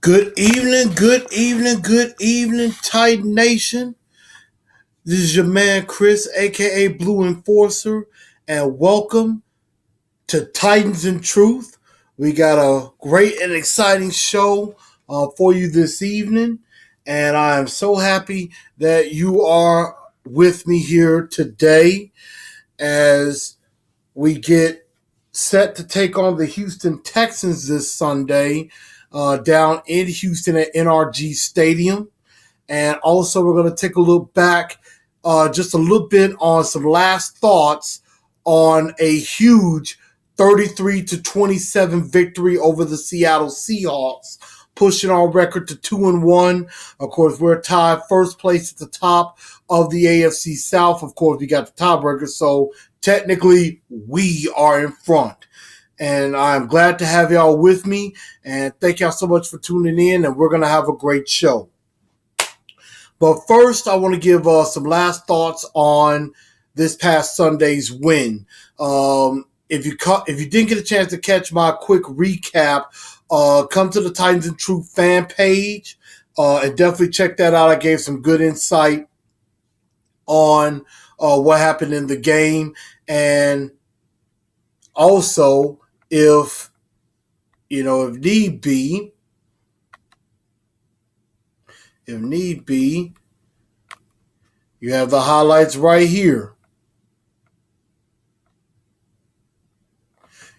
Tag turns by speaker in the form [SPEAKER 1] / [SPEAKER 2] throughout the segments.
[SPEAKER 1] Good evening, Titan Nation. This is your man Chris, aka Blue Enforcer, and welcome to Titans and Truth. We got a great and exciting show for you this evening, and I am so happy that you are with me here today as we get set to take on the Houston Texans this Sunday down in Houston at NRG Stadium. And also, we're going to take a look back just a little bit on some last thoughts on a huge 33-27 victory over the Seattle Seahawks, pushing our record to 2-1. Of course, we're tied first place at the top of the AFC South. Of course, we got the tiebreaker, so technically we are in front. And I'm glad to have y'all with me. And thank y'all so much for tuning in. And we're going to have a great show. But first, I want to give some last thoughts on this past Sunday's win. If you didn't get a chance to catch my quick recap, come to the Titans and Truth fan page and definitely check that out. I gave some good insight on what happened in the game, and also if need be, you have the highlights right here.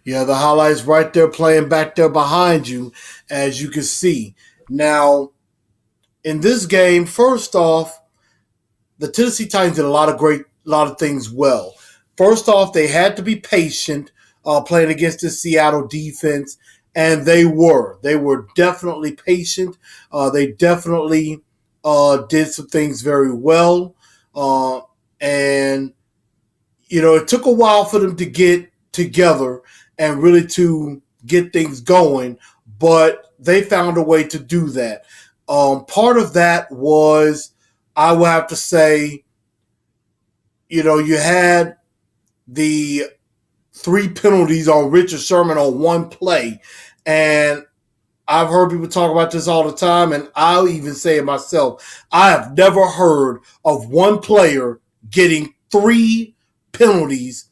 [SPEAKER 1] You have the highlights right there playing back there behind you, as you can see. Now, in this game, first off, the Tennessee Titans did a lot of things well. First off, they had to be patient playing against the Seattle defense, and they were. They were definitely patient. They definitely did some things very well. And, it took a while for them to get together and really to get things going, but they found a way to do that. Part of that was, I will have to say, you had the 3 penalties on Richard Sherman on one play, and I've heard people talk about this all the time, and I'll even say it myself. I have never heard of one player getting 3 penalties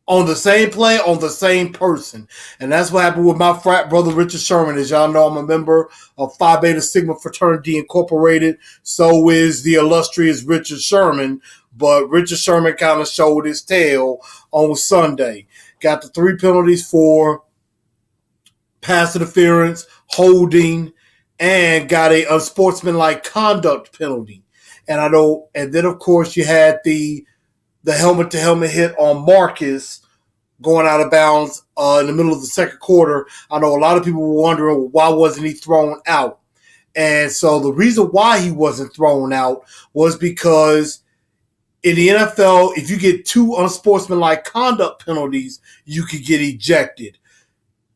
[SPEAKER 1] on the same play, on the same person. And that's what happened with my frat brother, Richard Sherman. As y'all know, I'm a member of Phi Beta Sigma Fraternity Incorporated. So is the illustrious Richard Sherman. But Richard Sherman kind of showed his tail on Sunday. Got the 3 penalties for pass interference, holding, and got a unsportsmanlike conduct penalty. And then of course you had the helmet-to-helmet hit on Marcus going out of bounds in the middle of the second quarter. I know a lot of people were wondering, why wasn't he thrown out? And so the reason why he wasn't thrown out was because in the NFL, if you get 2 unsportsmanlike conduct penalties, you could get ejected.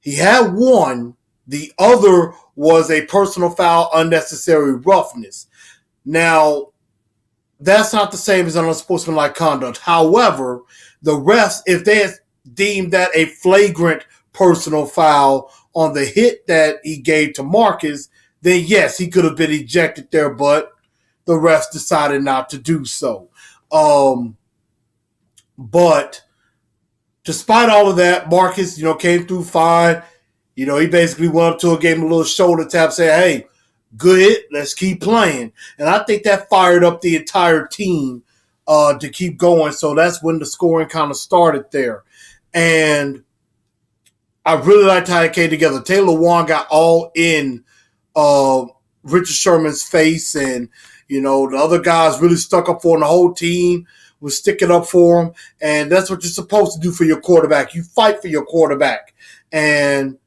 [SPEAKER 1] He had 1. The other was a personal foul, unnecessary roughness. Now, that's not the same as unsportsmanlike conduct. However, the refs, if they had deemed that a flagrant personal foul on the hit that he gave to Marcus, then yes, he could have been ejected there, but the refs decided not to do so. But despite all of that, Marcus, came through fine. He basically went up to him, gave him a little shoulder tap, saying, hey, good hit, let's keep playing. And I think that fired up the entire team to keep going. So that's when the scoring kind of started there. And I really liked how it came together. Taylor Lewan got all in Richard Sherman's face, and the other guys really stuck up for him. The whole team was sticking up for him, and that's what you're supposed to do for your quarterback. You fight for your quarterback, and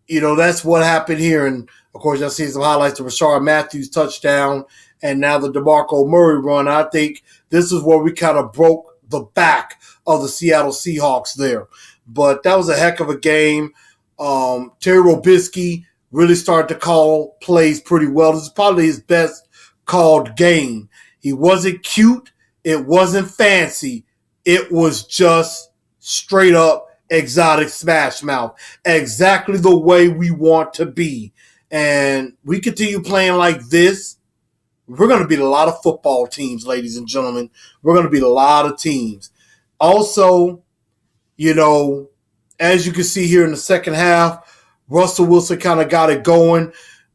[SPEAKER 1] that's what happened here. And of course, you'll see some highlights of Rashard Matthews' touchdown, and now the DeMarco Murray run. I think this is where we kind of broke the back of the Seattle Seahawks there. But that was a heck of a game. Terry Robisky really started to call plays pretty well. This is probably his best called game. He wasn't cute. It wasn't fancy. It was just straight up exotic smash mouth. Exactly the way we want to be. And we continue playing like this, we're going to beat a lot of football teams, ladies and gentlemen. We're going to beat a lot of teams. Also, you know, as you can see here in the second half, Russell Wilson kind of got it going.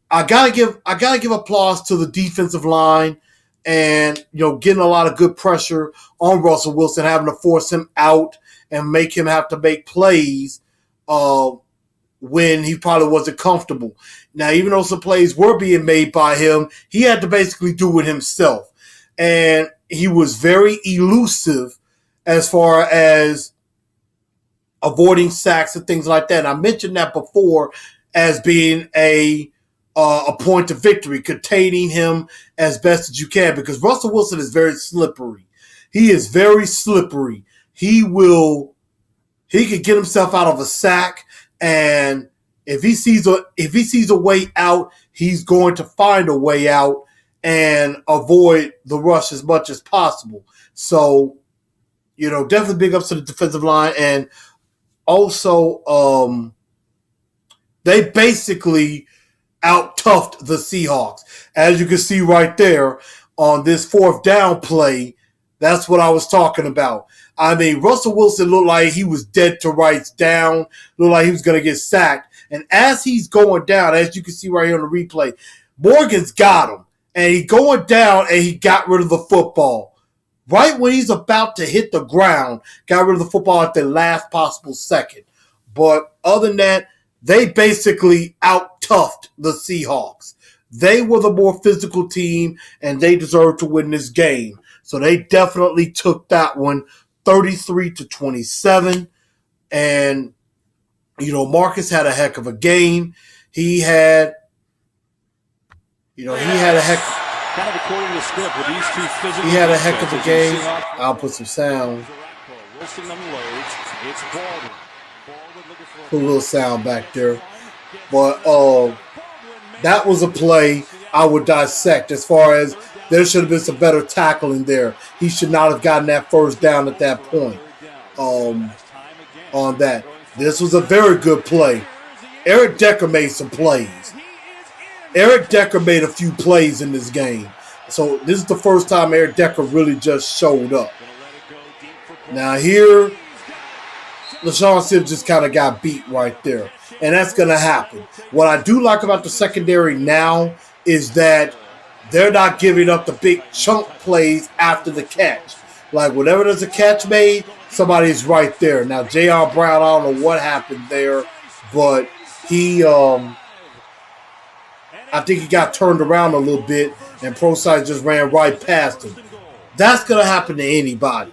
[SPEAKER 1] I gotta give applause to the defensive line, and getting a lot of good pressure on Russell Wilson, having to force him out and make him have to make plays when he probably wasn't comfortable. Now, even though some plays were being made by him, he had to basically do it himself, and he was very elusive as far as avoiding sacks and things like that. And I mentioned that before as being a point of victory, containing him as best as you can, because Russell Wilson is very slippery. He is very slippery. He could get himself out of a sack, and if he sees a way out, he's going to find a way out and avoid the rush as much as possible. So, definitely big ups to the defensive line. And also, they basically out-toughed the Seahawks. As you can see right there on this fourth down play, that's what I was talking about. I mean, Russell Wilson looked like he was dead to rights down, looked like he was going to get sacked. And as he's going down, as you can see right here on the replay, Morgan's got him. And he's going down, and he got rid of the football. Right when he's about to hit the ground, got rid of the football at the last possible second. But other than that, they basically out-toughed the Seahawks. They were the more physical team, and they deserved to win this game. So they definitely took that one 33-27. And, Marcus had a heck of a game. He had a heck of a game. I'll put some sound. Put a little sound back there. But that was a play I would dissect as far as there should have been some better tackling there. He should not have gotten that first down at that point on that. This was a very good play. Eric Decker made some plays. Eric Decker made a few plays in this game. So this is the first time Eric Decker really just showed up. Now here, LaShawn Sims just kind of got beat right there. And that's going to happen. What I do like about the secondary now is that they're not giving up the big chunk plays after the catch. Like, whenever there's a catch made, somebody's right there. Now, J.R. Brown, I don't know what happened there, but he, I think he got turned around a little bit, and ProSight just ran right past him. That's going to happen to anybody.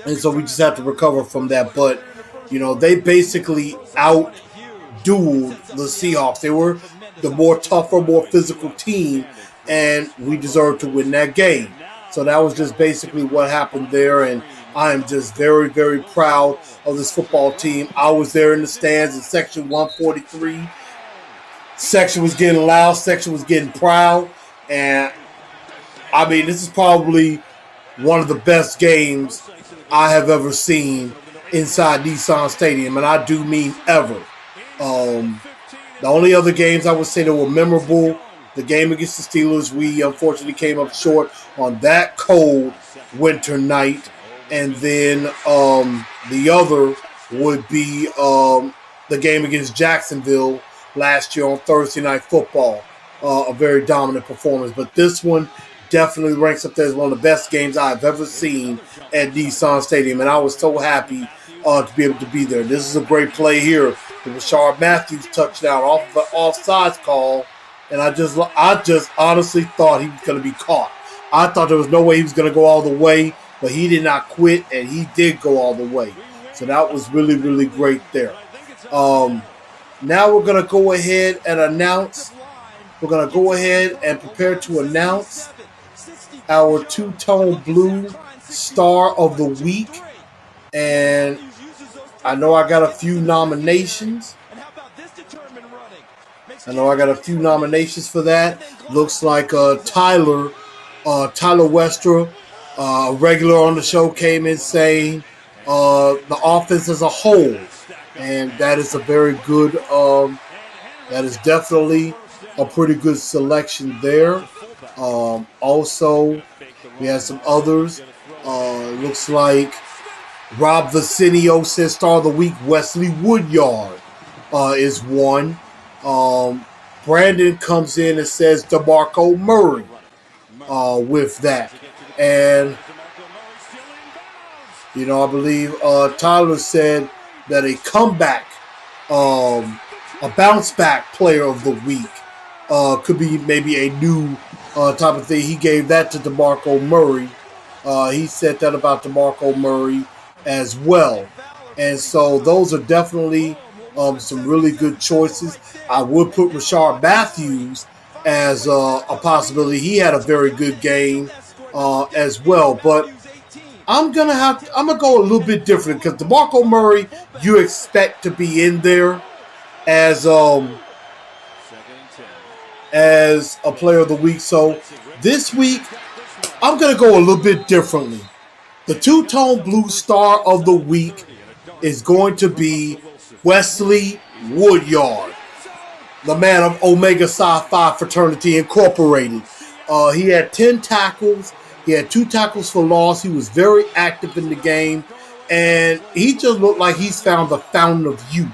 [SPEAKER 1] And so we just have to recover from that. But, they basically out-dueled the Seahawks. They were the more tougher, more physical team, and we deserved to win that game. So that was just basically what happened there, and I am just very, very proud of this football team. I was there in the stands in section 143. Section was getting loud, section was getting proud, and I mean, this is probably one of the best games I have ever seen inside Nissan Stadium, and I do mean ever. The only other games I would say that were memorable, the game against the Steelers, we unfortunately came up short on that cold winter night. And then the other would be the game against Jacksonville last year on Thursday Night Football. A very dominant performance. But this one definitely ranks up there as one of the best games I've ever seen at Nissan Stadium. And I was so happy to be able to be there. This is a great play here. The Rashard Matthews touchdown off of an offsides call, and I just honestly thought he was going to be caught. I thought there was no way he was going to go all the way, but he did not quit, and he did go all the way. So that was really, really great there. Now we're going to go ahead and announce. We're going to go ahead and prepare to announce our two-tone blue star of the week, and I know I got a few nominations. For that. Looks like Tyler Westra, a regular on the show, came in saying the offense as a whole, and that is a very good. That is definitely a pretty good selection there. Also, we have some others. Looks like Rob Vicinio says star of the week. Wesley Woodyard is one. Brandon comes in and says DeMarco Murray with that. And, I believe Tyler said that a comeback, a bounce back player of the week could be maybe a new type of thing. He gave that to DeMarco Murray. He said that about DeMarco Murray as well. And so those are definitely some really good choices. I would put Rashard Matthews as a possibility. He had a very good game as well. But I'm gonna go a little bit different because DeMarco Murray you expect to be in there as a player of the week. So this week I'm gonna go a little bit differently. The two-tone blue star of the week is going to be Wesley Woodyard, the man of Omega Psi Phi Fraternity Incorporated. He had 10 tackles. He had 2 tackles for loss. He was very active in the game. And he just looked like he's found the fountain of youth.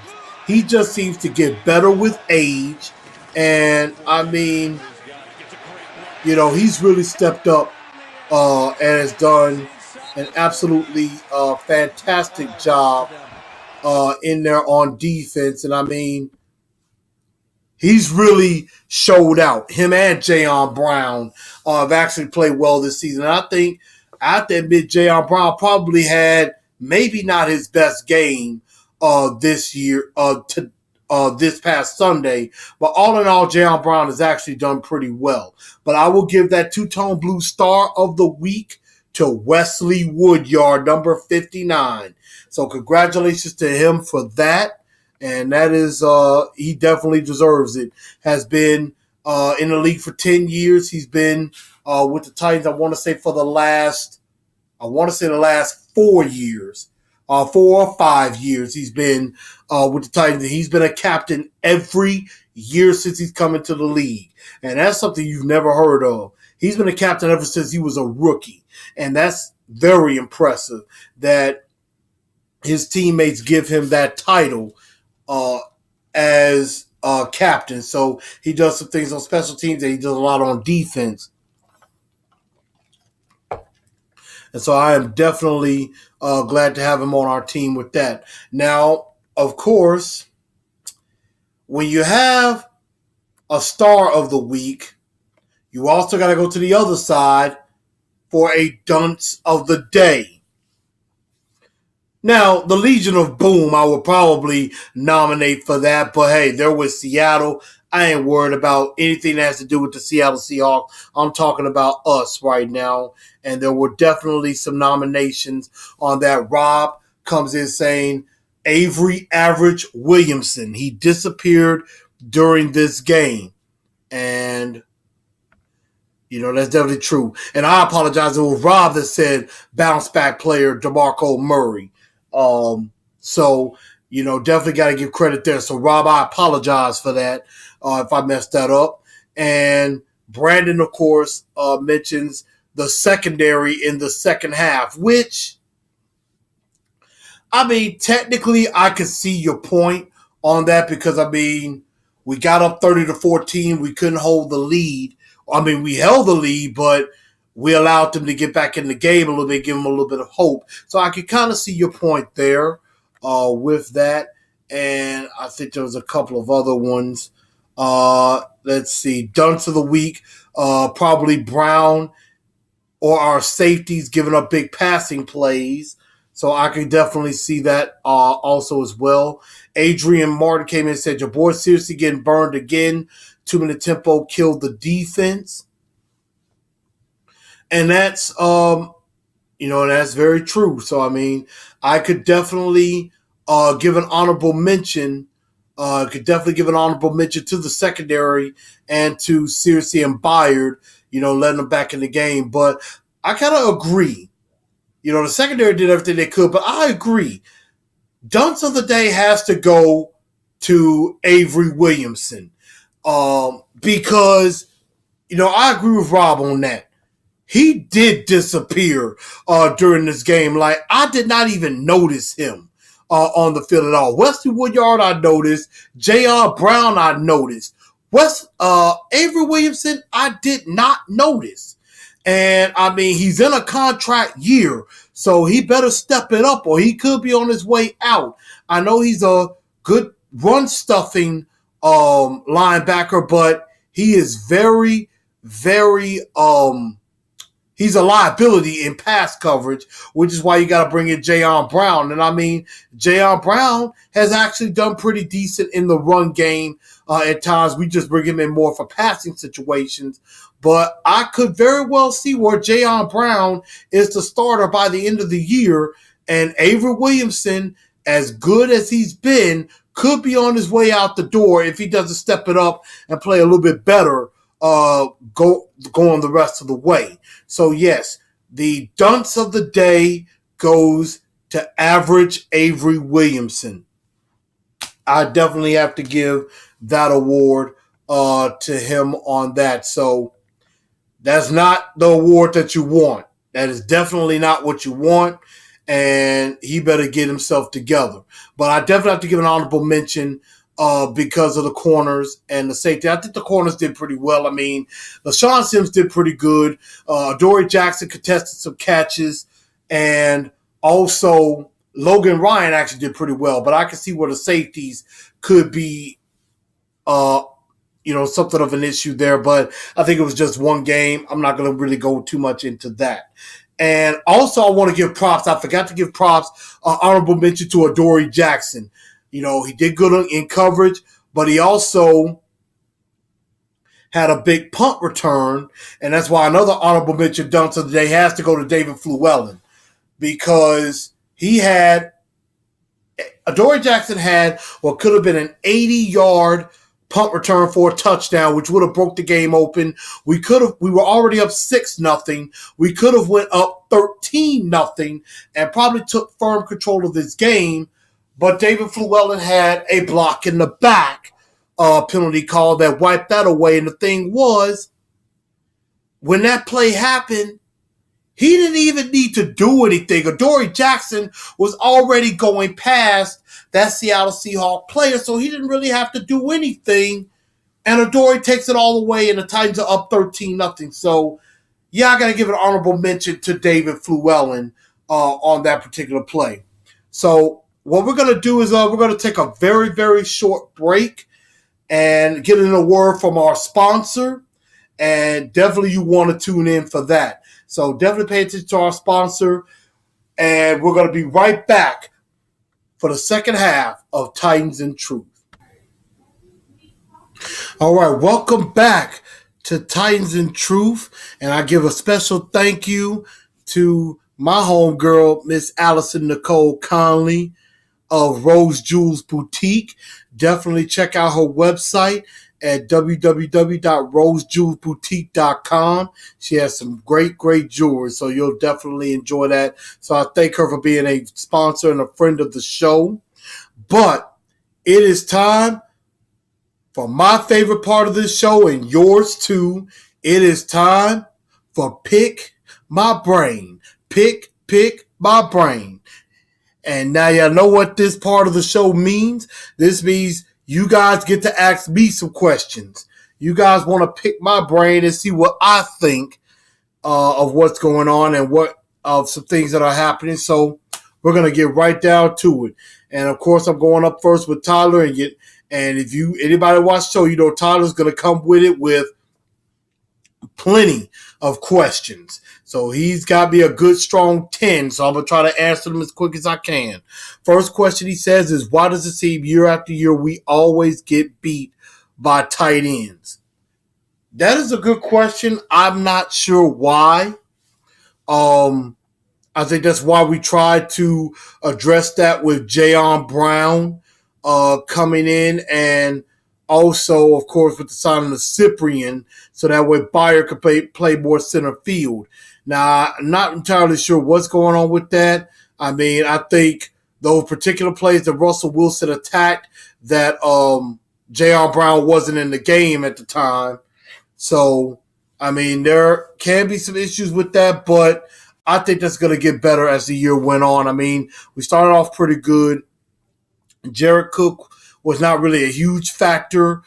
[SPEAKER 1] He just seems to get better with age. And, I mean, he's really stepped up and has done an absolutely fantastic job in there on defense. And I mean, he's really showed out. Him and Jayon Brown have actually played well this season. And I think, I have to admit, Jayon Brown probably had maybe not his best game this year, this past Sunday. But all in all, Jayon Brown has actually done pretty well. But I will give that two-tone blue star of the week to Wesley Woodyard, number 59. So congratulations to him for that. And that is, he definitely deserves it. Has been in the league for 10 years. He's been with the Titans, I want to say the last 4 years. 4 or 5 years he's been with the Titans. He's been a captain every year since he's come into the league. And that's something you've never heard of. He's been a captain ever since he was a rookie. And that's very impressive that his teammates give him that title as captain. So he does some things on special teams and he does a lot on defense. And so I am definitely glad to have him on our team with that. Now, of course, when you have a star of the week, you also got to go to the other side for a dunce of the day. Now, the Legion of Boom, I would probably nominate for that, but hey, they're with Seattle. I ain't worried about anything that has to do with the Seattle Seahawks. I'm talking about us right now, and there were definitely some nominations on that. Rob comes in saying Avery Average Williamson. He disappeared during this game, and that's definitely true. And I apologize. It was Rob that said bounce back player DeMarco Murray. So, definitely got to give credit there. So, Rob, I apologize for that if I messed that up. And Brandon, of course, mentions the secondary in the second half, which, I mean, technically I could see your point on that because, I mean, we got up 30-14. We couldn't hold the lead. I mean, we held the lead, but we allowed them to get back in the game a little bit, give them a little bit of hope. So I could kind of see your point there with that. And I think there was a couple of other ones. Let's see. Dunce of the week, probably Brown or our safeties giving up big passing plays. So I could definitely see that also as well. Adrian Martin came in and said, your boy seriously getting burned again. 2-minute tempo killed the defense. And that's, that's very true. So, I mean, I could definitely give an honorable mention. To the secondary and to Searcy and Byard, letting them back in the game. But I kind of agree. The secondary did everything they could, but I agree. Dunce of the day has to go to Avery Williamson because, I agree with Rob on that. He did disappear during this game. Like, I did not even notice him on the field at all. Wesley Woodyard, I noticed. J.R. Brown, I noticed. Avery Williamson, I did not notice. And, I mean, he's in a contract year, so he better step it up or he could be on his way out. I know he's a good run-stuffing linebacker, but he is very, very he's a liability in pass coverage, which is why you got to bring in J.R. Brown. And I mean, J.R. Brown has actually done pretty decent in the run game at times. We just bring him in more for passing situations. But I could very well see where J.R. Brown is the starter by the end of the year. And Avery Williamson, as good as he's been, could be on his way out the door if he doesn't step it up and play a little bit better going the rest of the way. So yes, the dunce of the day goes to average Avery Williamson. I definitely have to give that award to him on that. So that's not the award that you want. That is definitely not what you want, and he better get himself together. But I definitely have to give an honorable mention because of the corners and the safety. I think the corners did pretty well. I mean, LaShawn Sims did pretty good. Dory Jackson contested some catches, and also Logan Ryan actually did pretty well. But I can see where the safeties could be, something of an issue there. But I think it was just one game. I'm not going to really go too much into that. And also, I want to give props. I forgot to give props, honorable mention to Adoree Jackson. He did good in coverage, but he also had a big punt return, and that's why another honorable mention dunce of the day has to go to David Fluellen, because Adoree Jackson had what could have been an 80-yard punt return for a touchdown, which would have broke the game open. We were already up 6-0. We could have went up 13-0 and probably took firm control of this game. But David Fluellen had a block in the back penalty call that wiped that away. And the thing was, when that play happened, he didn't even need to do anything. Adoree Jackson was already going past that Seattle Seahawks player, so he didn't really have to do anything. And Adoree takes it all the way, and the Titans are up 13-0. So, yeah, I got to give an honorable mention to David Fluellen on that particular play. So, what we're going to do is we're going to take a very, very short break and get in a word from our sponsor. And definitely you want to tune in for that. So definitely pay attention to our sponsor. And we're going to be right back for the second half of Titans and Truth. All right, welcome back to Titans and Truth. And I give a special thank you to my homegirl, Miss Allison Nicole Conley of Rose Jewels Boutique. Definitely check out her website at www.rosejewelsboutique.com. She has some great, great jewelry, so you'll definitely enjoy that. So I thank her for being a sponsor and a friend of the show. But it is time for my favorite part of this show and yours too. It is time for Pick My Brain. Pick My Brain. And now y'all know what this part of the show means. This means you guys get to ask me some questions. You guys want to pick my brain and see what I think of what's going on and what of some things that are happening. So we're going to get right down to it. And, of course, I'm going up first with Tyler. And if anybody watch the show, Tyler's going to come with it with plenty of questions. So he's got me a good, strong 10. So I'm going to try to answer them as quick as I can. First question he says is, why does it seem year after year we always get beat by tight ends? That is a good question. I'm not sure why. I think that's why we tried to address that with Jayon Brown coming in, and also, of course, with the signing of Cyprian, so that way Bayer could play more center field. Now, I'm not entirely sure what's going on with that. I mean, I think those particular plays that Russell Wilson attacked that J.R. Brown wasn't in the game at the time. So, I mean, there can be some issues with that, but I think that's going to get better as the year went on. I mean, we started off pretty good. Jared Cook was not really a huge factor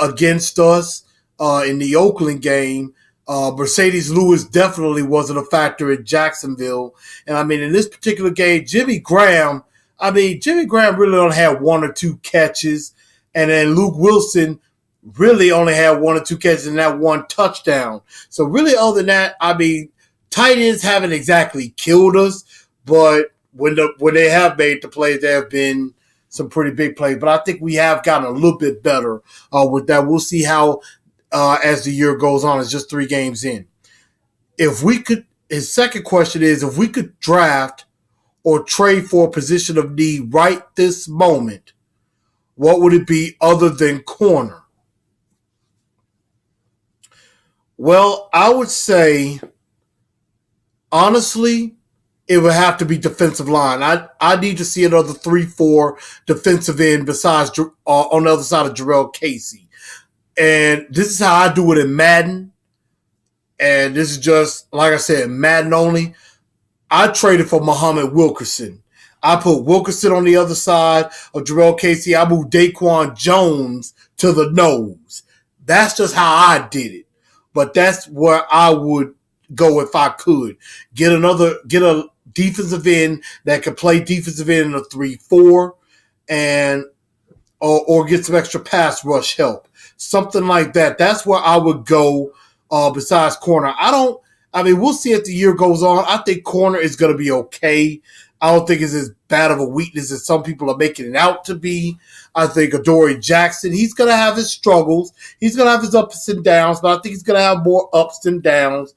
[SPEAKER 1] against us in the Oakland game. Mercedes Lewis definitely wasn't a factor in Jacksonville. And I mean, in this particular game, Jimmy Graham really only had one or two catches. And then Luke Wilson really only had one or two catches and that one touchdown. So really, other than that, I mean, tight ends haven't exactly killed us, but when they have made the plays, there have been some pretty big plays. But I think we have gotten a little bit better with that. We'll see how as the year goes on. It's just 3 games in. His second question is, if we could draft or trade for a position of need right this moment, what would it be other than corner? Well, I would say, honestly, it would have to be defensive line. I need to see another 3-4 defensive end besides on the other side of Jarrell Casey. And this is how I do it in Madden. And this is just, like I said, Madden only. I traded for Muhammad Wilkerson. I put Wilkerson on the other side of Jarrell Casey. I moved Daquan Jones to the nose. That's just how I did it. But that's where I would go if I could. Get a defensive end that could play defensive end in a 3-4 and or get some extra pass rush help. Something like that. That's where I would go besides corner. We'll see as the year goes on. I think corner is going to be okay. I don't think it's as bad of a weakness as some people are making it out to be. I think Adoree Jackson, he's going to have his struggles. He's going to have his ups and downs, but I think he's going to have more ups than downs.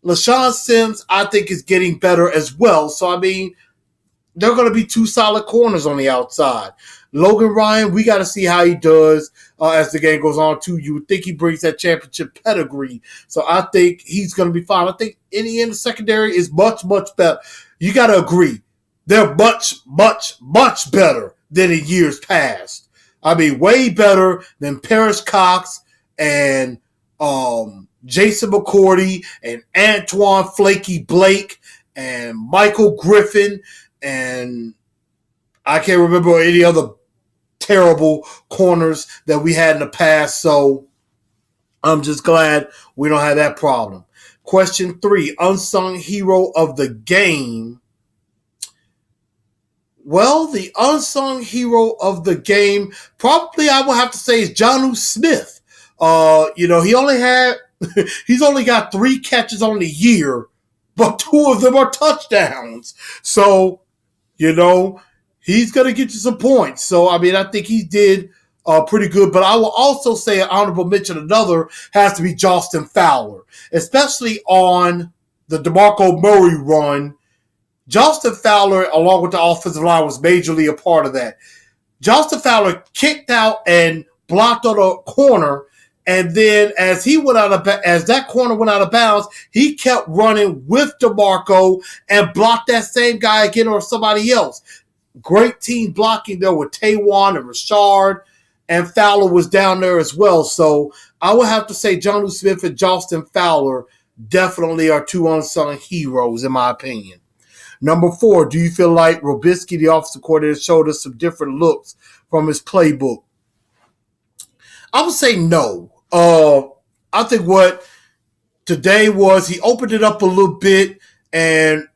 [SPEAKER 1] LaShawn Sims, I think, is getting better as well. So, I mean, they're going to be 2 solid corners on the outside. Logan Ryan, we got to see how he does as the game goes on, too. You would think he brings that championship pedigree. So I think he's going to be fine. I think in the end, the secondary is much, much better. You got to agree. They're much, much, much better than in years past. I mean, way better than Paris Cox and Jason McCourty and Antoine Flaky Blake and Michael Griffin and I can't remember any other terrible corners that we had in the past. So I'm just glad we don't have that problem. Question 3, unsung hero of the game. Well, the unsung hero of the game, probably I would have to say is Jonnu Smith. He's only got 3 catches on the year, but 2 of them are touchdowns. So, he's going to get you some points. So, I mean, I think he did pretty good. But I will also say an honorable mention, another has to be Justin Fowler, especially on the DeMarco Murray run. Justin Fowler, along with the offensive line, was majorly a part of that. Justin Fowler kicked out and blocked on a corner, and then as that corner went out of bounds, he kept running with DeMarco and blocked that same guy again or somebody else. Great team blocking there with Taywan and Rashard, and Fowler was down there as well. So I would have to say Jonnu Smith and Justin Fowler definitely are 2 unsung heroes, in my opinion. Number 4, do you feel like Robisky, the offensive coordinator, showed us some different looks from his playbook? I would say no. I think what today was, he opened it up a little bit and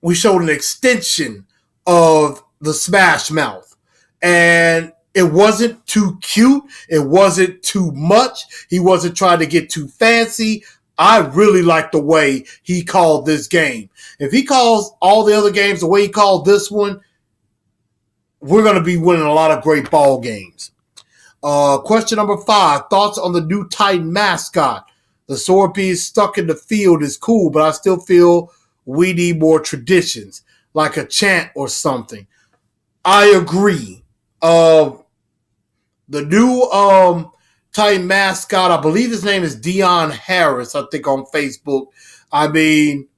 [SPEAKER 1] we showed an extension of the smash mouth. And it wasn't too cute. It wasn't too much. He wasn't trying to get too fancy. I really like the way he called this game. If he calls all the other games the way he called this one, we're going to be winning a lot of great ball games. Question number 5, thoughts on the new Titan mascot. The sword being stuck in the field is cool, but I still feel we need more traditions, like a chant or something. I agree. The new Titan mascot, I believe his name is Dion Harris, I think, on Facebook. I mean,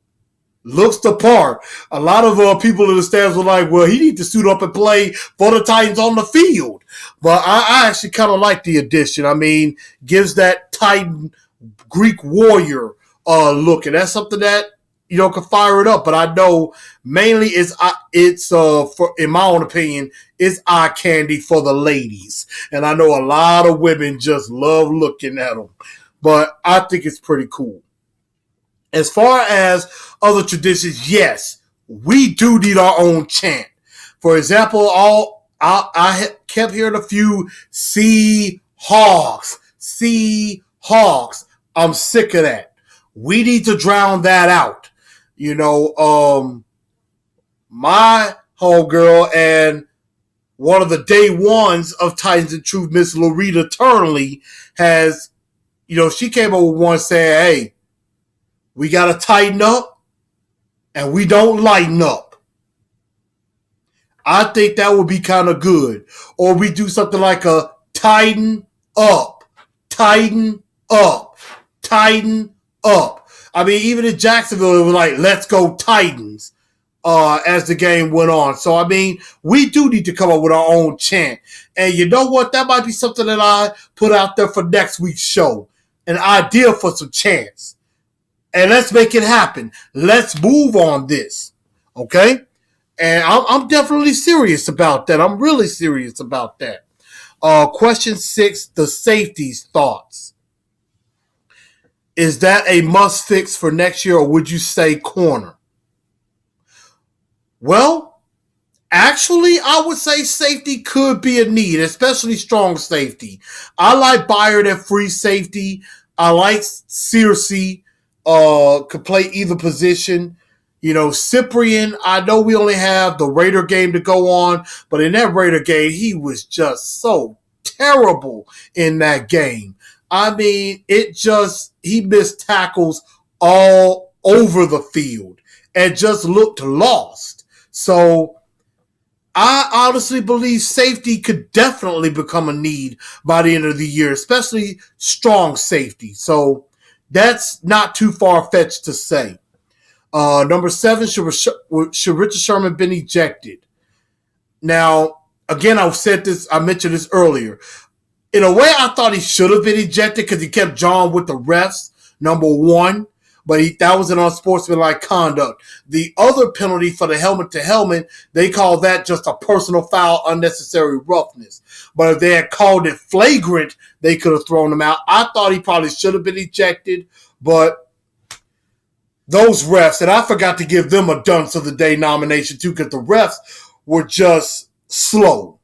[SPEAKER 1] looks the part. A lot of people in the stands were like, well, he needs to suit up and play for the Titans on the field. But I actually kind of like the addition. I mean, gives that Titan Greek warrior look, and that's something that can fire it up. But I know mainly it's for, in my own opinion, it's eye candy for the ladies, and I know a lot of women just love looking at them. But I think it's pretty cool. As far as other traditions, yes, we do need our own chant. For example, I kept hearing a few Seahawks, Seahawks. I'm sick of that. We need to drown that out. My homegirl and one of the day ones of Titans and Truth, Miss Loretta Turnley, has, she came up with one saying, hey, we got to tighten up and we don't lighten up. I think that would be kind of good. Or we do something like a tighten up, tighten up, tighten up. I mean, even in Jacksonville, it was like, let's go Titans as the game went on. So, I mean, we do need to come up with our own chant. And you know what? That might be something that I put out there for next week's show. An idea for some chants. And let's make it happen. Let's move on this. Okay? And I'm definitely serious about that. I'm really serious about that. Question 6, the safeties thoughts. Is that a must fix for next year, or would you say corner? Well, actually, I would say safety could be a need, especially strong safety. I like Byard at free safety. I like Searcy. Could play either position. Cyprian, I know we only have the Raider game to go on, but in that Raider game, he was just so terrible in that game. I mean, he missed tackles all over the field and just looked lost. So I honestly believe safety could definitely become a need by the end of the year, especially strong safety. So that's not too far-fetched to say. Number 7, should Richard Sherman been ejected? Now, again, I mentioned this earlier. In a way, I thought he should have been ejected because he kept jawing with the refs, number 1. But that was an unsportsmanlike conduct. The other penalty for the helmet-to-helmet, they call that just a personal foul, unnecessary roughness. But if they had called it flagrant, they could have thrown him out. I thought he probably should have been ejected, but those refs, and I forgot to give them a Dunce of the Day nomination too, because the refs were just slow.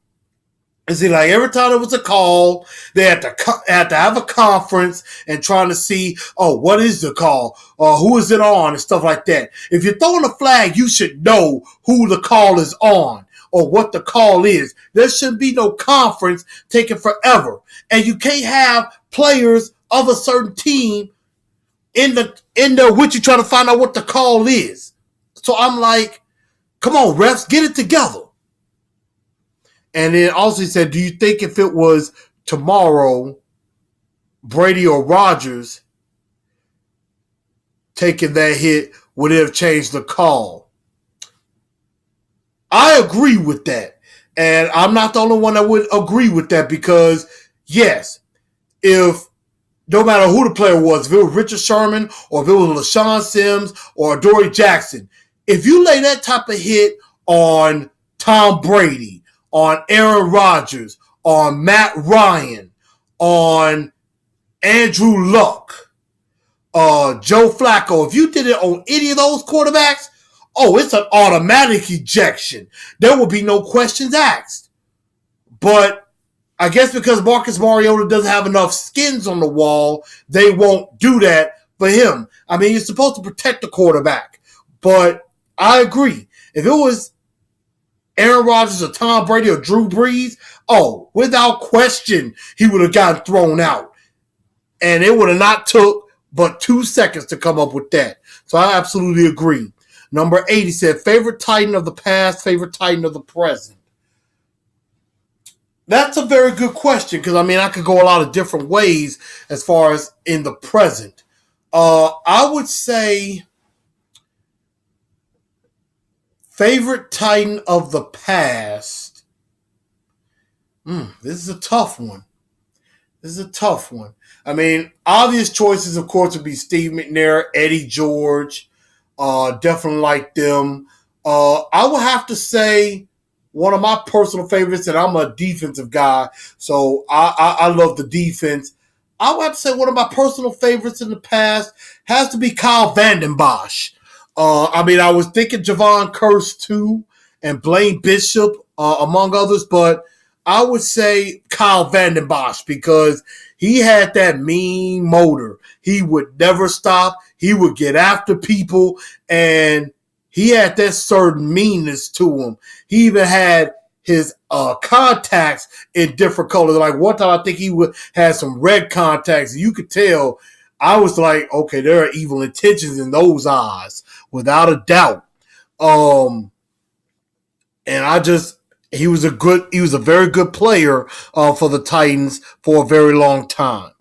[SPEAKER 1] Is it like every time there was a call, they had to have a conference and trying to see, what is the call? Who is it on? And stuff like that. If you're throwing a flag, you should know who the call is on or what the call is. There shouldn't be no conference taking forever. And you can't have players of a certain team in there with you trying to find out what the call is. So I'm like, come on, refs, get it together. And then also he said, do you think if it was tomorrow, Brady or Rodgers taking that hit, would it have changed the call? I agree with that. And I'm not the only one that would agree with that because, yes, if no matter who the player was, if it was Richard Sherman or if it was LaShawn Sims or Dory Jackson, if you lay that type of hit on Tom Brady, on Aaron Rodgers, on Matt Ryan, on Andrew Luck, Joe Flacco, if you did it on any of those quarterbacks, it's an automatic ejection. There will be no questions asked. But I guess because Marcus Mariota doesn't have enough skins on the wall, they won't do that for him. I mean, you're supposed to protect the quarterback. But I agree. If it was Aaron Rodgers or Tom Brady or Drew Brees, without question, he would have gotten thrown out. And it would have not took but 2 seconds to come up with that. So I absolutely agree. Number 8, he said, favorite Titan of the past, favorite Titan of the present. That's a very good question because, I could go a lot of different ways as far as in the present. I would say Favorite Titan of the past? This is a tough one. I mean, obvious choices, of course, would be Steve McNair, Eddie George. Definitely like them. I would have to say one of my personal favorites, and I'm a defensive guy, so I love the defense. I would have to say one of my personal favorites in the past has to be Kyle Vanden Bosch. I mean, I was thinking Javon Curse too, and Blaine Bishop, among others, but I would say Kyle Vanden Bosch because he had that mean motor. He would never stop. He would get after people, and he had that certain meanness to him. He even had his contacts in different colors. Like one time, I think he had some red contacts. You could tell. I was like, okay, there are evil intentions in those eyes, without a doubt. And he was a very good player for the Titans for a very long time.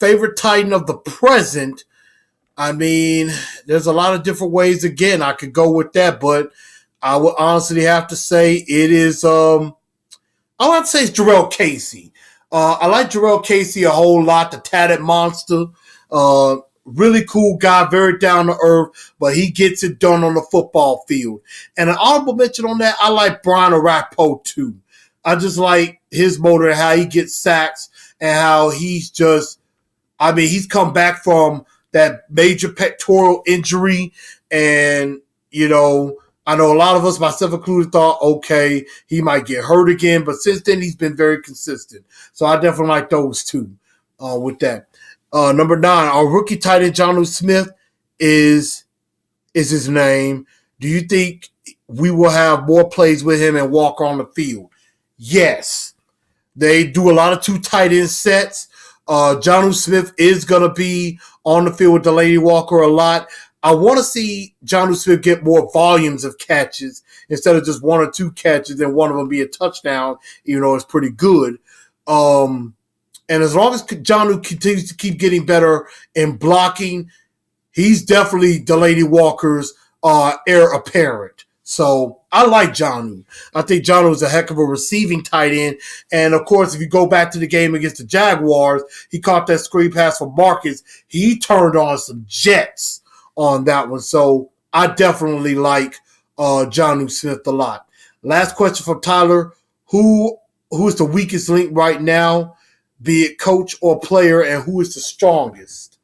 [SPEAKER 1] Favorite Titan of the present? I mean, there's a lot of different ways. Again, I could go with that, but I would honestly have to say it is. I would have to say it's Jarrell Casey. I like Jarrell Casey a whole lot. The tatted monster, really cool guy, very down to earth, but he gets it done on the football field. And an honorable mention on that, I like Brian Arapo too. I just like his motor and how he gets sacks and how he's just. I mean, he's come back from that major pectoral injury, and I know a lot of us, myself included, thought, okay, he might get hurt again, but since then he's been very consistent. So I definitely like those two with that. Number 9, our rookie tight end, Jonnu Smith, is his name. Do you think we will have more plays with him and Walker on the field? Yes. They do a lot of 2 tight end sets. Jonnu Smith is going to be on the field with Delaney Walker a lot. I want to see Jonnu Smith get more volumes of catches instead of just 1 or 2 catches and one of them be a touchdown, even though it's pretty good. And as long as Jonnu continues to keep getting better in blocking, he's definitely Delaney Walker's heir apparent. So I like Jonnu. I think Jonnu is a heck of a receiving tight end. And, of course, if you go back to the game against the Jaguars, he caught that screen pass for Marcus. He turned on some jets on that one. So I definitely like Jonnu Smith a lot. Last question from Tyler. Who is the weakest link right now, be it coach or player, and who is the strongest?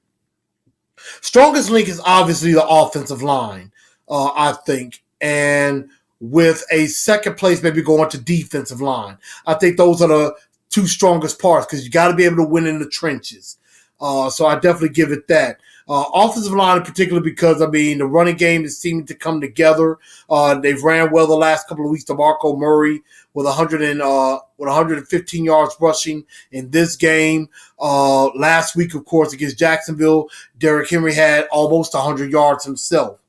[SPEAKER 1] Strongest link is obviously the offensive line, I think. And with a second place maybe going to defensive line. I think those are the 2 strongest parts because you got to be able to win in the trenches. So I definitely give it that. Offensive line in particular because, I mean, the running game is seeming to come together. They've ran well the last couple of weeks. DeMarco Murray with 115 yards rushing in this game. Last week, of course, against Jacksonville, Derrick Henry had almost 100 yards himself.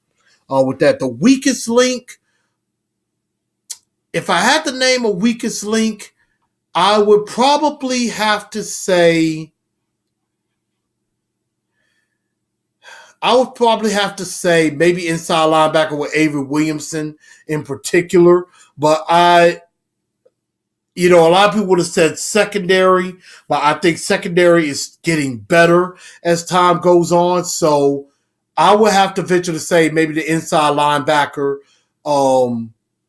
[SPEAKER 1] With that, the weakest link, if I had to name a weakest link, I would probably have to say maybe inside linebacker with Avery Williamson in particular. But a lot of people would have said secondary, but I think secondary is getting better as time goes on. So I would have to venture to say maybe the inside linebacker,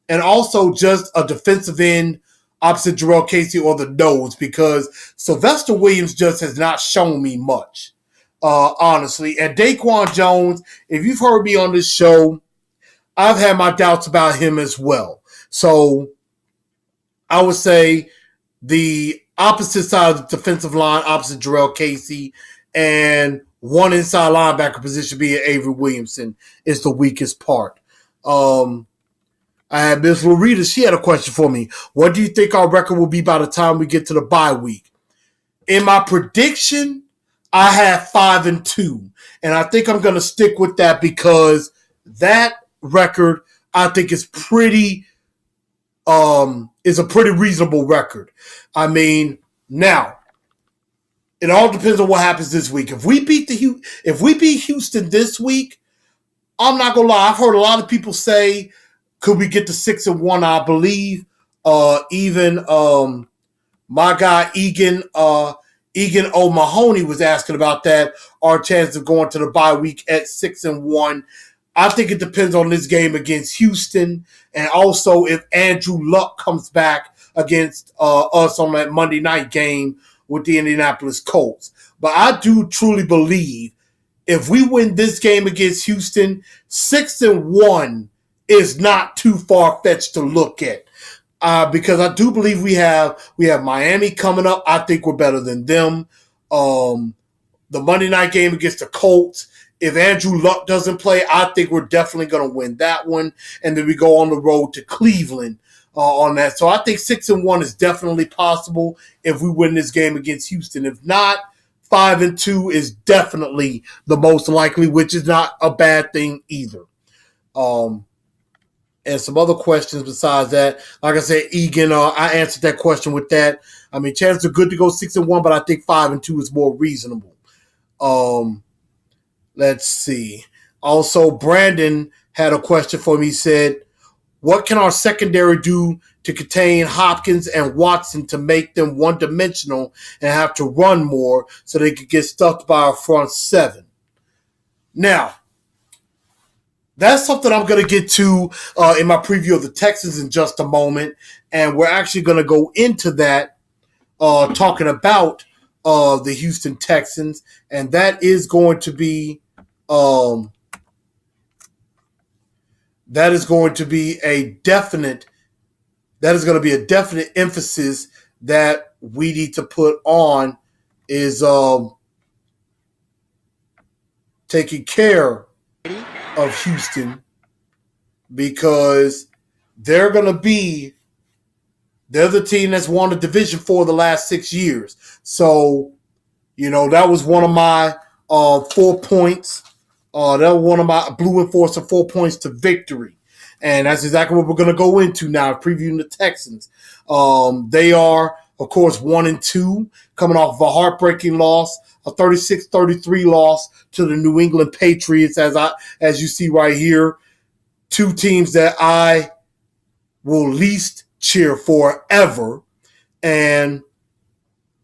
[SPEAKER 1] and also just a defensive end opposite Jarrell Casey or the nose, because Sylvester Williams just has not shown me much, honestly. And Daquan Jones, if you've heard me on this show, I've had my doubts about him as well. So I would say the opposite side of the defensive line, opposite Jarrell Casey, and one inside linebacker position being Avery Williamson is the weakest part. I had Miss Loretta. She had a question for me. What do you think our record will be by the time we get to the bye week? In my prediction, I have 5-2, and I think I'm going to stick with that because that record I think is is a pretty reasonable record. I mean, now it all depends on what happens this week. If we beat Houston this week, I'm not gonna lie. I've heard a lot of people say, "Could we get to 6-1?" I believe even my guy Egan O'Mahony was asking about that. Our chance of going to the bye week at 6-1. I think it depends on this game against Houston, and also if Andrew Luck comes back against us on that Monday night game with the Indianapolis Colts. But I do truly believe if we win this game against Houston, 6-1 is not too far fetched to look at. Because I do believe we have Miami coming up. I think we're better than them. The Monday night game against the Colts. If Andrew Luck doesn't play, I think we're definitely going to win that one. And then we go on the road to Cleveland on that. So I think 6-1 is definitely possible if we win this game against Houston. If not, 5-2 is definitely the most likely, which is not a bad thing either. And some other questions besides that. Like I said, Egan, I answered that question with that. I mean, chances are good to go 6-1, but I think 5-2 is more reasonable. Let's see. Also, Brandon had a question for me. He said, what can our secondary do to contain Hopkins and Watson to make them one-dimensional and have to run more so they could get stuffed by our front seven? Now, that's something I'm going to get to in my preview of the Texans in just a moment. And we're actually going to go into that talking about the Houston Texans. And that is going to be a definite emphasis that we need to put on is taking care of Houston, because they're the team that's won the division for the last 6 years. So, that was one of my 4 points. That was one of my Blue Enforcer 4 points to victory. And that's exactly what we're going to go into now, previewing the Texans. They are, of course, 1-2, coming off of a heartbreaking loss, a 36-33 loss to the New England Patriots, as you see right here. Two teams that I will least cheer for ever. And,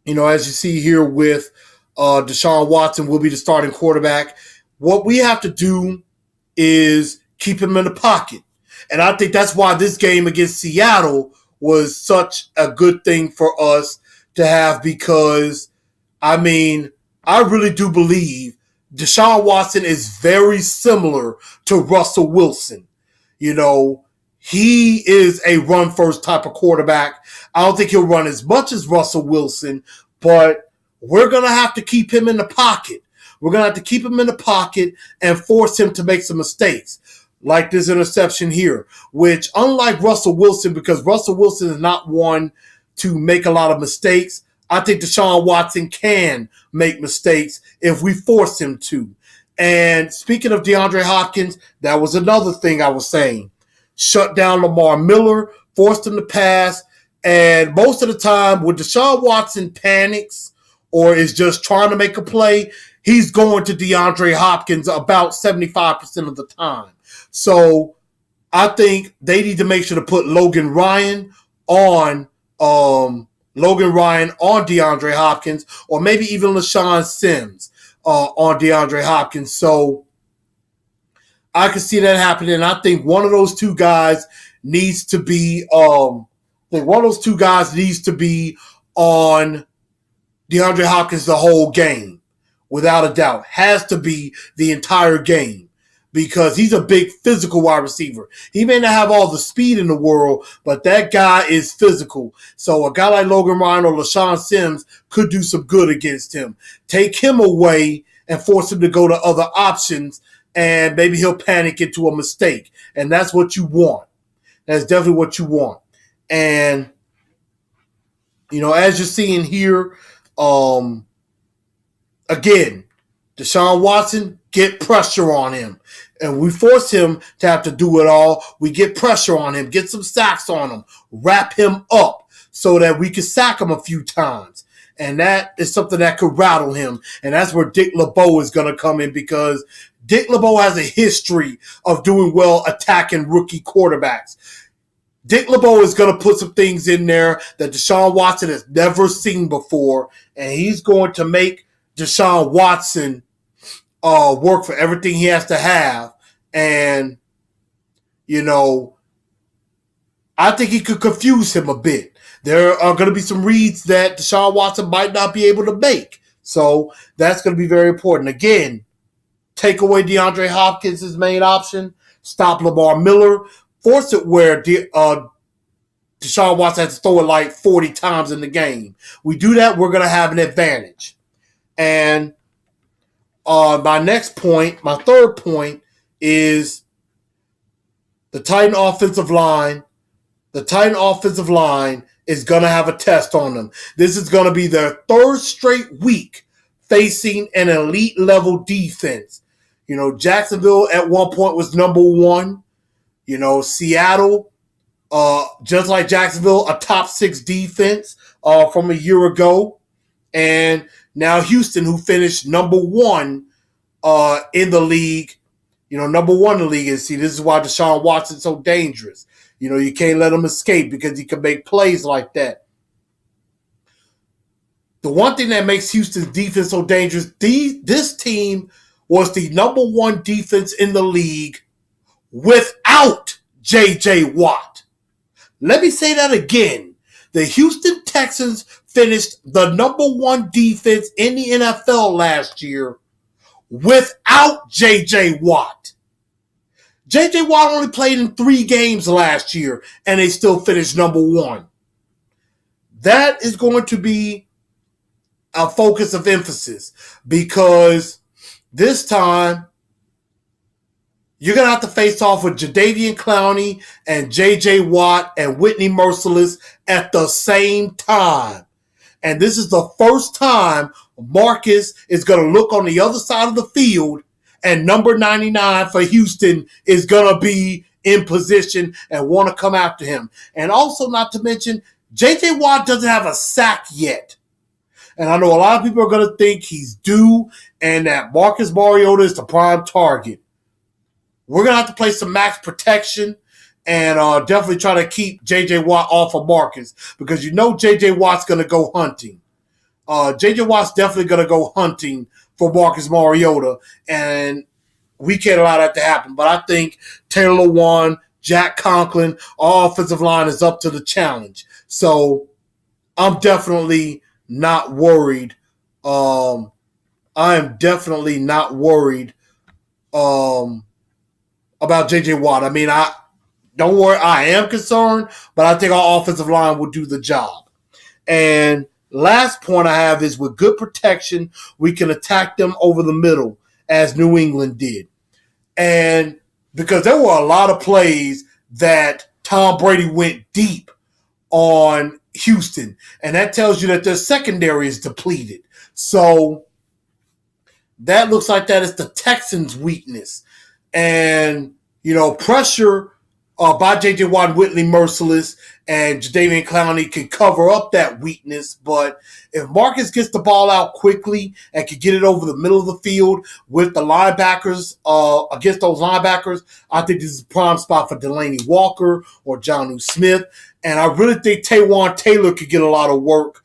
[SPEAKER 1] as you see here with Deshaun Watson will be the starting quarterback. What we have to do is keep him in the pocket. And I think that's why this game against Seattle was such a good thing for us to have, because, I really do believe Deshaun Watson is very similar to Russell Wilson. He is a run-first type of quarterback. I don't think he'll run as much as Russell Wilson, but we're going to have to keep him in the pocket. We're going to have to keep him in the pocket and force him to make some mistakes, like this interception here, which, unlike Russell Wilson, because Russell Wilson is not one to make a lot of mistakes, I think Deshaun Watson can make mistakes if we force him to. And speaking of DeAndre Hopkins, that was another thing I was saying. Shut down Lamar Miller, forced him to pass, and most of the time when Deshaun Watson panics or is just trying to make a play, he's going to DeAndre Hopkins about 75% of the time. So I think they need to make sure to put Logan Ryan on DeAndre Hopkins, or maybe even LaShawn Sims on DeAndre Hopkins. So I can see that happening. I think one of those two guys needs to be on DeAndre Hopkins the whole game, without a doubt. Has to be the entire game, because he's a big physical wide receiver. He may not have all the speed in the world, but that guy is physical. So a guy like Logan Ryan or LaShawn Sims could do some good against him. Take him away and force him to go to other options, and maybe he'll panic into a mistake. And that's what you want. That's definitely what you want. And, as you're seeing here, again, Deshaun Watson, get pressure on him. And we force him to have to do it all. We get pressure on him, get some sacks on him, wrap him up so that we can sack him a few times. And that is something that could rattle him. And that's where Dick LeBeau is going to come in, because Dick LeBeau has a history of doing well attacking rookie quarterbacks. Dick LeBeau is going to put some things in there that Deshaun Watson has never seen before, and he's going to make Deshaun Watson work for everything he has to have. And, I think he could confuse him a bit. There are going to be some reads that Deshaun Watson might not be able to make. So that's going to be very important. Again, take away DeAndre Hopkins' his main option, stop Lamar Miller, force it where Deshaun Watson has to throw it like 40 times in the game. We do that, we're going to have an advantage. And my next point, my third point, is the Titan offensive line. The Titan offensive line is going to have a test on them. This is going to be their third straight week facing an elite level defense. Jacksonville at one point was number one. Seattle, just like Jacksonville, a top 6 defense from a year ago. And now Houston, who finished number one in the league. Number one in the league. And see, this is why Deshaun Watson's so dangerous. You can't let him escape because he can make plays like that. The one thing that makes Houston's defense so dangerous, this team was the number one defense in the league without J.J. Watt. Let me say that again. The Houston Texans finished the number one defense in the NFL last year without J.J. Watt. J.J. Watt only played in 3 games last year, and they still finished number one. That is going to be a focus of emphasis because this time you're going to have to face off with Jadeveon Clowney and J.J. Watt and Whitney Merciless at the same time. And this is the first time Marcus is going to look on the other side of the field and number 99 for Houston is going to be in position and want to come after him. And also, not to mention, J.J. Watt doesn't have a sack yet. And I know a lot of people are going to think he's due and that Marcus Mariota is the prime target. We're going to have to play some max protection and definitely try to keep J.J. Watt off of Marcus because J.J. Watt's going to go hunting. J.J. Watt's definitely going to go hunting for Marcus Mariota, and we can't allow that to happen. But I think Taylor Lewan, Jack Conklin, our offensive line is up to the challenge. So I'm definitely not worried. I am definitely not worried about J.J. Watt. I mean, don't worry, I am concerned, but I think our offensive line will do the job. And last point I have is with good protection, we can attack them over the middle as New England did. And because there were a lot of plays that Tom Brady went deep on Houston, and that tells you that their secondary is depleted. So that looks like that is the Texans' weakness. And, pressure by J.J. Watt and Whitney Merciless and Jadeveon Clowney can cover up that weakness. But if Marcus gets the ball out quickly and can get it over the middle of the field with the linebackers, against those linebackers, I think this is a prime spot for Delaney Walker or Jonnu Smith. And I really think Taywan Taylor could get a lot of work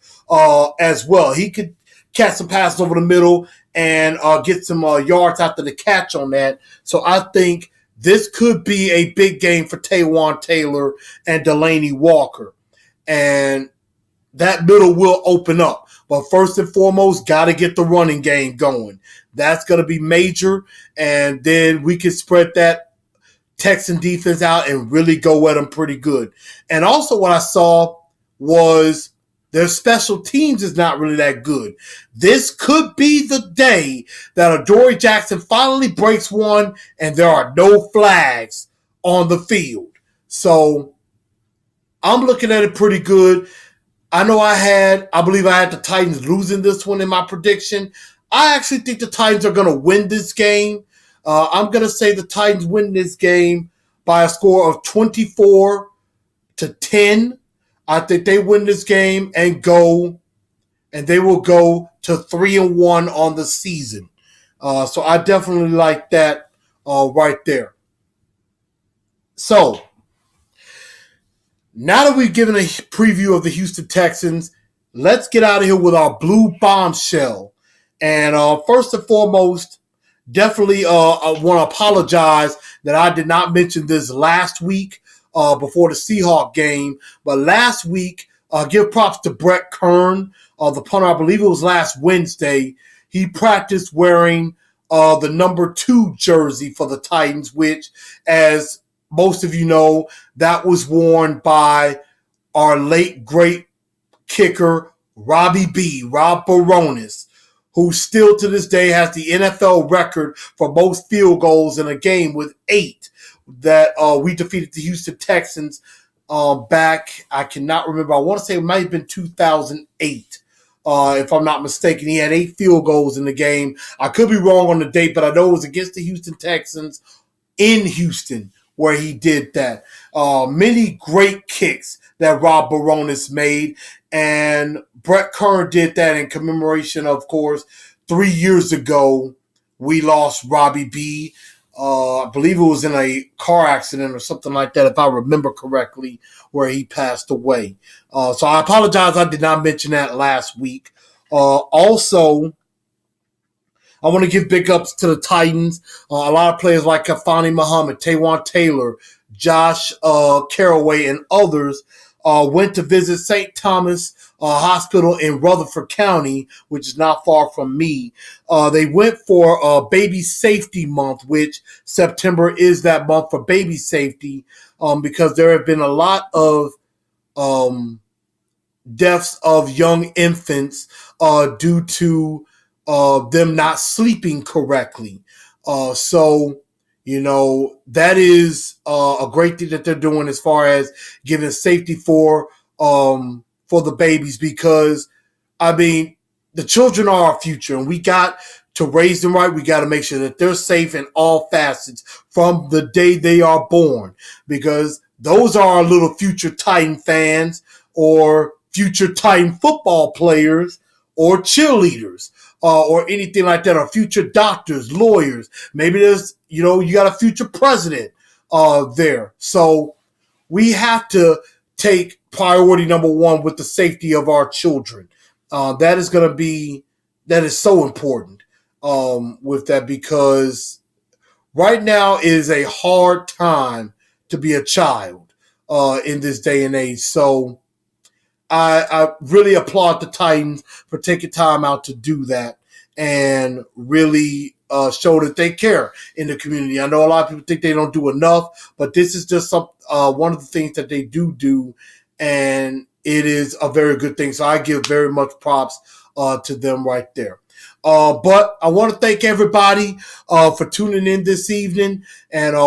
[SPEAKER 1] as well. He could catch some passes over the middle and get some yards after the catch on that. So I think this could be a big game for Taywan Taylor and Delaney Walker. And that middle will open up. But first and foremost, got to get the running game going. That's going to be major. And then we can spread that Texan defense out and really go at them pretty good. And also what I saw was their special teams is not really that good. This could be the day that Adoree Jackson finally breaks one and there are no flags on the field. So I'm looking at it pretty good. I believe I had the Titans losing this one in my prediction. I actually think the Titans are going to win this game. I'm going to say the Titans win this game by a score of 24-10. I think they win this game and they will go to 3-1 on the season. So I definitely like that right there. So now that we've given a preview of the Houston Texans, let's get out of here with our Blu Bombshell. And first and foremost, definitely I want to apologize that I did not mention this last week before the Seahawks game. But last week, give props to Brett Kern, the punter. I believe it was last Wednesday. He practiced wearing the number 2 jersey for the Titans, which, as most of you know, that was worn by our late great kicker, Rob Bironas, who still to this day has the NFL record for most field goals in a game with 8 that we defeated the Houston Texans back. I cannot remember. I want to say it might have been 2008. If I'm not mistaken, he had 8 field goals in the game. I could be wrong on the date, but I know it was against the Houston Texans in Houston where he did that. Many great kicks that Rob Bironas made, and Brett Kern did that in commemoration, of course. 3 years ago, we lost Robbie B. I believe it was in a car accident or something like that, if I remember correctly, where he passed away. So I apologize I did not mention that last week. Also, I want to give big ups to the Titans. A lot of players like Kafani Muhammad, Taywan Taylor, Josh Caraway, and others went to visit St. Thomas Hospital in Rutherford County, which is not far from me. They went for Baby Safety Month, which September is that month for baby safety, because there have been a lot of deaths of young infants due to them not sleeping correctly. So, that is a great thing that they're doing as far as giving safety for the babies, because, I mean, the children are our future, and we got to raise them right. We got to make sure that they're safe in all facets from the day they are born, because those are our little future Titan fans or future Titan football players or cheerleaders. Or anything like that, or future doctors, lawyers. Maybe there's, you got a future president there. So we have to take priority number 1 with the safety of our children. That is so important with that, because right now is a hard time to be a child in this day and age. So I really applaud the Titans for taking time out to do that and really show that they care in the community. I know a lot of people think they don't do enough, but this is just one of the things that they do, and it is a very good thing. So I give very much props to them right there. But I want to thank everybody for tuning in this evening and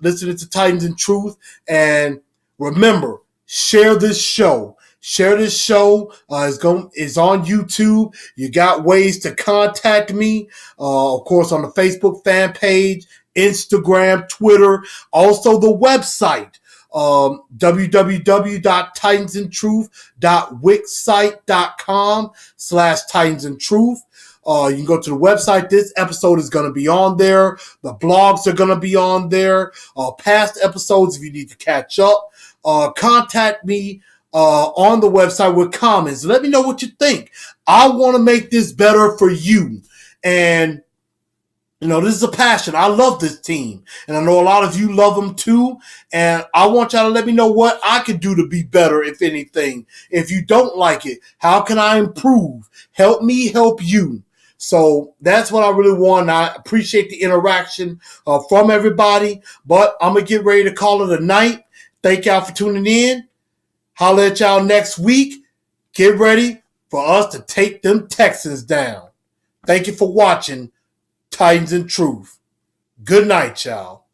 [SPEAKER 1] listening to Titans in Truth. And remember, share this show. Share this show. It's on YouTube. You got ways to contact me. Of course, on the Facebook fan page, Instagram, Twitter, also the website, www.titansandtruth.wixsite.com/titansandtruth. You can go to the website. This episode is going to be on there. The blogs are going to be on there. Past episodes, if you need to catch up, contact me on the website with comments. Let me know what you think. I want to make this better for you. And, this is a passion. I love this team. And I know a lot of you love them too. And I want y'all to let me know what I can do to be better, if anything. If you don't like it, how can I improve? Help me help you. So that's what I really want. I appreciate the interaction from everybody. But I'm going to get ready to call it a night. Thank y'all for tuning in. Holler at y'all next week. Get ready for us to take them Texans down. Thank you for watching Titans in Truth. Good night, y'all.